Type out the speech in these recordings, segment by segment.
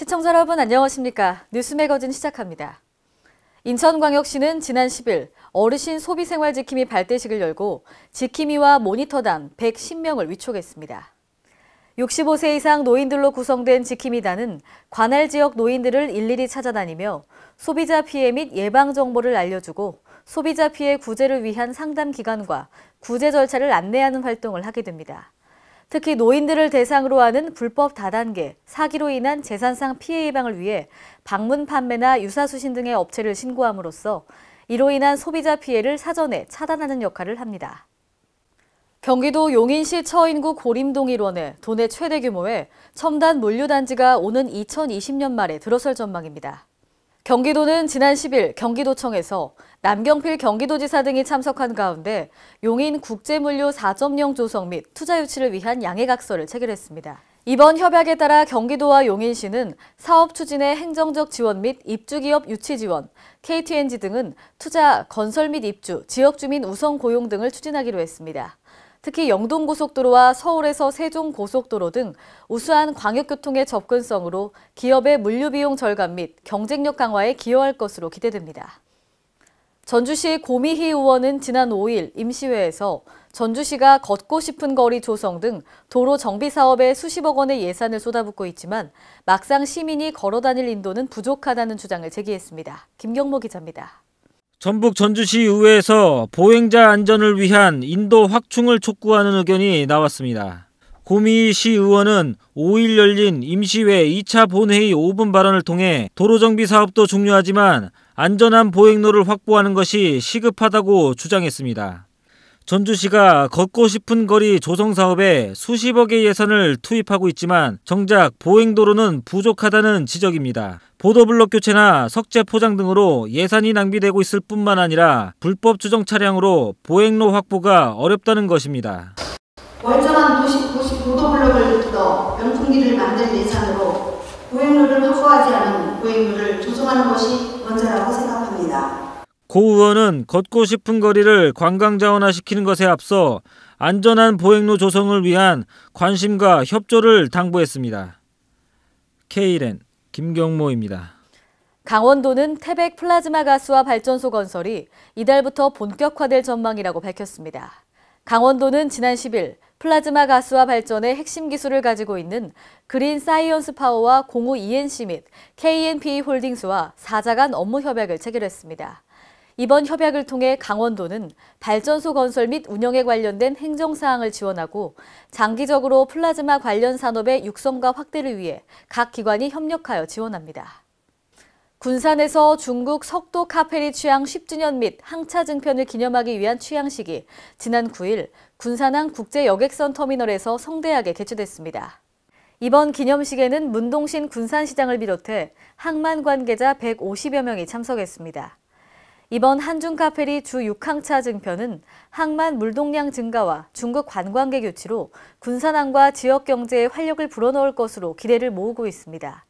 시청자 여러분 안녕하십니까? 뉴스 매거진 시작합니다. 인천광역시는 지난 10일 어르신 소비생활 지킴이 발대식을 열고 지킴이와 모니터단 110명을 위촉했습니다. 65세 이상 노인들로 구성된 지킴이단은 관할 지역 노인들을 일일이 찾아다니며 소비자 피해 및 예방 정보를 알려주고 소비자 피해 구제를 위한 상담 기관과 구제 절차를 안내하는 활동을 하게 됩니다. 특히 노인들을 대상으로 하는 불법 다단계, 사기로 인한 재산상 피해 예방을 위해 방문 판매나 유사수신 등의 업체를 신고함으로써 이로 인한 소비자 피해를 사전에 차단하는 역할을 합니다. 경기도 용인시 처인구 고림동 일원에 도내 최대 규모의 첨단 물류단지가 오는 2020년 말에 들어설 전망입니다. 경기도는 지난 10일 경기도청에서 남경필 경기도지사 등이 참석한 가운데 용인 국제물류 4.0 조성 및 투자 유치를 위한 양해각서를 체결했습니다. 이번 협약에 따라 경기도와 용인시는 사업 추진의 행정적 지원 및 입주기업 유치 지원, KTNG 등은 투자, 건설 및 입주, 지역주민 우선 고용 등을 추진하기로 했습니다. 특히 영동고속도로와 서울에서 세종고속도로 등 우수한 광역교통의 접근성으로 기업의 물류비용 절감 및 경쟁력 강화에 기여할 것으로 기대됩니다. 전주시 고미희 의원은 지난 5일 임시회에서 전주시가 걷고 싶은 거리 조성 등 도로 정비 사업에 수십억 원의 예산을 쏟아붓고 있지만 막상 시민이 걸어다닐 인도는 부족하다는 주장을 제기했습니다. 김경모 기자입니다. 전북 전주시 의회에서 보행자 안전을 위한 인도 확충을 촉구하는 의견이 나왔습니다. 고미희 시 의원은 5일 열린 임시회 2차 본회의 5분 발언을 통해 도로정비 사업도 중요하지만 안전한 보행로를 확보하는 것이 시급하다고 주장했습니다. 전주시가 걷고 싶은 거리 조성 사업에 수십억의 예산을 투입하고 있지만 정작 보행도로는 부족하다는 지적입니다. 보도블록 교체나 석재 포장 등으로 예산이 낭비되고 있을 뿐만 아니라 불법 주정 차량으로 보행로 확보가 어렵다는 것입니다. 멀쩡한 도시 보도블록을 뜯어 명품길을 만들 예산으로 보행로를 확보하지 않은 보행로를 조성하는 것이 먼저라고 생각합니다. 고 의원은 걷고 싶은 거리를 관광자원화시키는 것에 앞서 안전한 보행로 조성을 위한 관심과 협조를 당부했습니다. K랜 김경모입니다. 강원도는 태백 플라즈마 가스화 발전소 건설이 이달부터 본격화될 전망이라고 밝혔습니다. 강원도는 지난 10일 플라즈마 가스화 발전의 핵심 기술을 가지고 있는 그린 사이언스 파워와 공우 ENC 및 KNPA 홀딩스와 4자 간 업무 협약을 체결했습니다. 이번 협약을 통해 강원도는 발전소 건설 및 운영에 관련된 행정사항을 지원하고 장기적으로 플라즈마 관련 산업의 육성과 확대를 위해 각 기관이 협력하여 지원합니다. 군산에서 중국 석도 카페리 취향 10주년 및 항차 증편을 기념하기 위한 취향식이 지난 9일 군산항 국제여객선 터미널에서 성대하게 개최됐습니다. 이번 기념식에는 문동신 군산시장을 비롯해 항만 관계자 150여 명이 참석했습니다. 이번 한중 카페리 주 6항차 증편은 항만 물동량 증가와 중국 관광객 유치로 군산항과 지역 경제에 활력을 불어넣을 것으로 기대를 모으고 있습니다.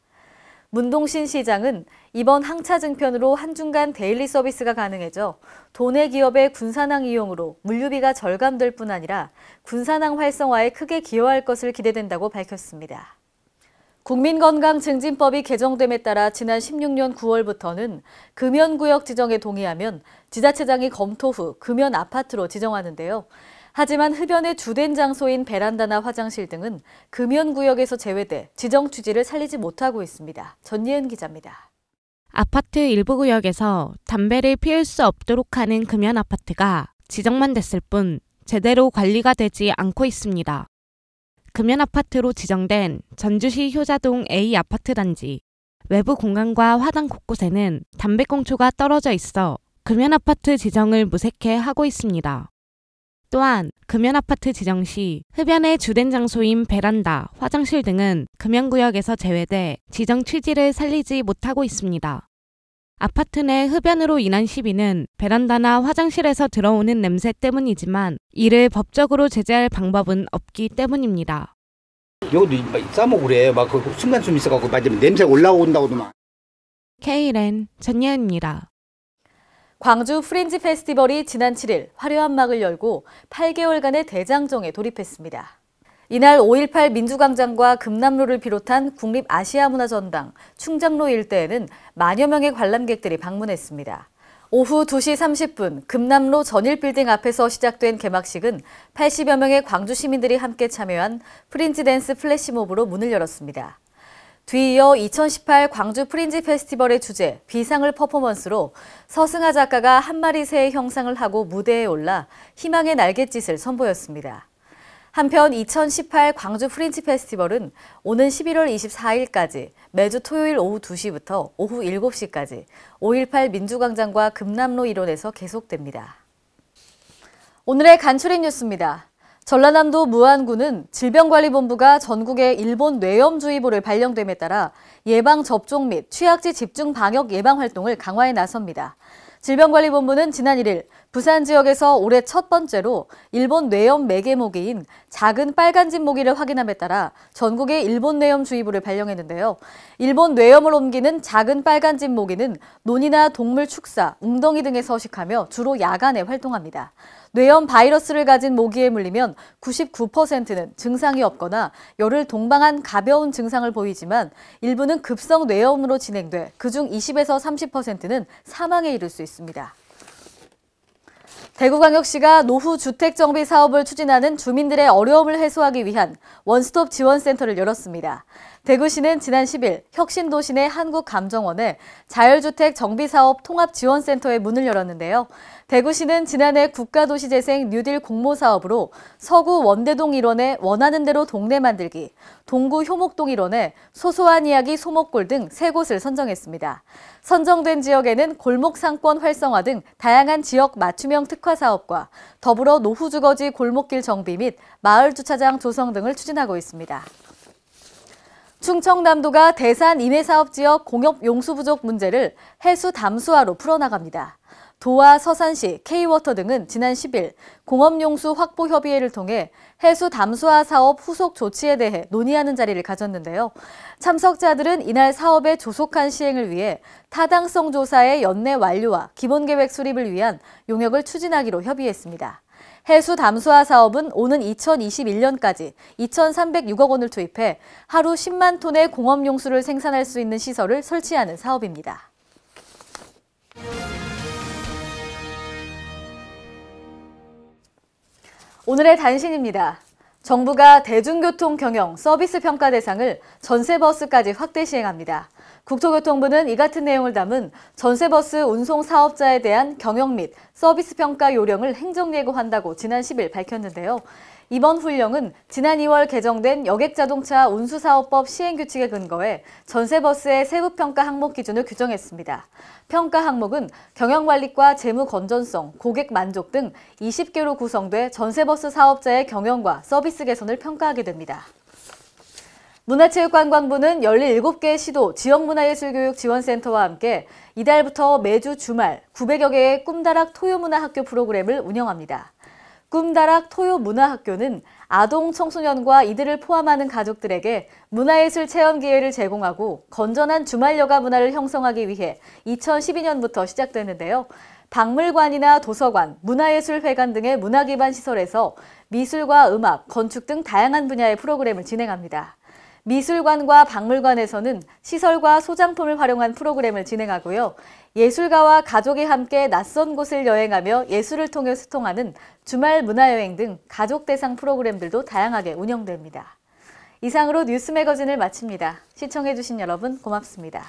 문동신 시장은 이번 항차 증편으로 한중 간 데일리 서비스가 가능해져 도내 기업의 군산항 이용으로 물류비가 절감될 뿐 아니라 군산항 활성화에 크게 기여할 것을 기대된다고 밝혔습니다. 국민건강증진법이 개정됨에 따라 지난 16년 9월부터는 금연구역 지정에 동의하면 지자체장이 검토 후 금연아파트로 지정하는데요. 하지만 흡연의 주된 장소인 베란다나 화장실 등은 금연구역에서 제외돼 지정 취지를 살리지 못하고 있습니다. 전예은 기자입니다. 아파트 일부 구역에서 담배를 피울 수 없도록 하는 금연아파트가 지정만 됐을 뿐 제대로 관리가 되지 않고 있습니다. 금연아파트로 지정된 전주시 효자동 A 아파트 단지 외부 공간과 화단 곳곳에는 담배꽁초가 떨어져 있어 금연아파트 지정을 무색해 하고 있습니다. 또한 금연아파트 지정 시 흡연의 주된 장소인 베란다, 화장실 등은 금연구역에서 제외돼 지정 취지를 살리지 못하고 있습니다. 아파트 내 흡연으로 인한 시비는 베란다나 화장실에서 들어오는 냄새 때문이지만 이를 법적으로 제재할 방법은 없기 때문입니다. 여기도 싸먹으래. 막 그 순간숨 있어갖고 맞으면 냄새 올라온다고도 막. K랜 전예은입니다. 광주 프린지 페스티벌이 지난 7일 화려한 막을 열고 8개월간의 대장정에 돌입했습니다. 이날 5.18 민주광장과 금남로를 비롯한 국립아시아문화전당, 충장로 일대에는 만여 명의 관람객들이 방문했습니다. 오후 2시 30분 금남로 전일빌딩 앞에서 시작된 개막식은 80여 명의 광주 시민들이 함께 참여한 프린지 댄스 플래시몹으로 문을 열었습니다. 뒤이어 2018 광주 프린지 페스티벌의 주제 비상을 퍼포먼스로 서승하 작가가 한 마리 새의 형상을 하고 무대에 올라 희망의 날갯짓을 선보였습니다. 한편 2018 광주 프린지 페스티벌은 오는 11월 24일까지 매주 토요일 오후 2시부터 오후 7시까지 5.18 민주광장과 금남로 일원에서 계속됩니다. 오늘의 간추린 뉴스입니다. 전라남도 무안군은 질병관리본부가 전국에 일본 뇌염주의보를 발령됨에 따라 예방접종 및 취약지 집중 방역 예방 활동을 강화해 나섭니다. 질병관리본부는 지난 1일 부산 지역에서 올해 첫 번째로 일본 뇌염 매개 모기인 작은 빨간집 모기를 확인함에 따라 전국에 일본 뇌염주의보를 발령했는데요. 일본 뇌염을 옮기는 작은 빨간집 모기는 논이나 동물 축사, 웅덩이 등에 서식하며 주로 야간에 활동합니다. 뇌염 바이러스를 가진 모기에 물리면 99%는 증상이 없거나 열을 동반한 가벼운 증상을 보이지만 일부는 급성 뇌염으로 진행돼 그중 20에서 30%는 사망에 이를 수 있습니다. 대구광역시가 노후 주택 정비 사업을 추진하는 주민들의 어려움을 해소하기 위한 원스톱 지원센터를 열었습니다. 대구시는 지난 10일 혁신도시 내 한국감정원에 자율주택 정비사업 통합지원센터의 문을 열었는데요. 대구시는 지난해 국가도시재생 뉴딜 공모사업으로 서구 원대동 일원에 원하는 대로 동네 만들기, 동구 효목동 일원에 소소한 이야기 소목골 등 3곳을 선정했습니다. 선정된 지역에는 골목 상권 활성화 등 다양한 지역 맞춤형 특화 사업과 더불어 노후주거지 골목길 정비 및 마을 주차장 조성 등을 추진하고 있습니다. 충청남도가 대산 임해사업지역 공업 용수 부족 문제를 해수 담수화로 풀어나갑니다. 도와 서산시, K워터 등은 지난 10일 공업용수 확보 협의회를 통해 해수 담수화 사업 후속 조치에 대해 논의하는 자리를 가졌는데요. 참석자들은 이날 사업의 조속한 시행을 위해 타당성 조사의 연내 완료와 기본계획 수립을 위한 용역을 추진하기로 협의했습니다. 해수 담수화 사업은 오는 2021년까지 2,306억 원을 투입해 하루 10만 톤의 공업용수를 생산할 수 있는 시설을 설치하는 사업입니다. 오늘의 단신입니다. 정부가 대중교통 경영 서비스 평가 대상을 전세버스까지 확대 시행합니다. 국토교통부는 이 같은 내용을 담은 전세버스 운송 사업자에 대한 경영 및 서비스 평가 요령을 행정예고한다고 지난 10일 밝혔는데요. 이번 훈령은 지난 2월 개정된 여객자동차 운수사업법 시행규칙에 근거해 전세버스의 세부평가 항목 기준을 규정했습니다. 평가 항목은 경영관리과 재무 건전성, 고객 만족 등 20개로 구성돼 전세버스 사업자의 경영과 서비스 개선을 평가하게 됩니다. 문화체육관광부는 17개 시도 지역문화예술교육지원센터와 함께 이달부터 매주 주말 900여 개의 꿈다락 토요문화학교 프로그램을 운영합니다. 꿈다락 토요문화학교는 아동 청소년과 이들을 포함하는 가족들에게 문화예술 체험 기회를 제공하고 건전한 주말 여가 문화를 형성하기 위해 2012년부터 시작됐는데요. 박물관이나 도서관, 문화예술회관 등의 문화 기반 시설에서 미술과 음악, 건축 등 다양한 분야의 프로그램을 진행합니다. 미술관과 박물관에서는 시설과 소장품을 활용한 프로그램을 진행하고요. 예술가와 가족이 함께 낯선 곳을 여행하며 예술을 통해 소통하는 주말 문화여행 등 가족 대상 프로그램들도 다양하게 운영됩니다. 이상으로 뉴스 매거진을 마칩니다. 시청해주신 여러분 고맙습니다.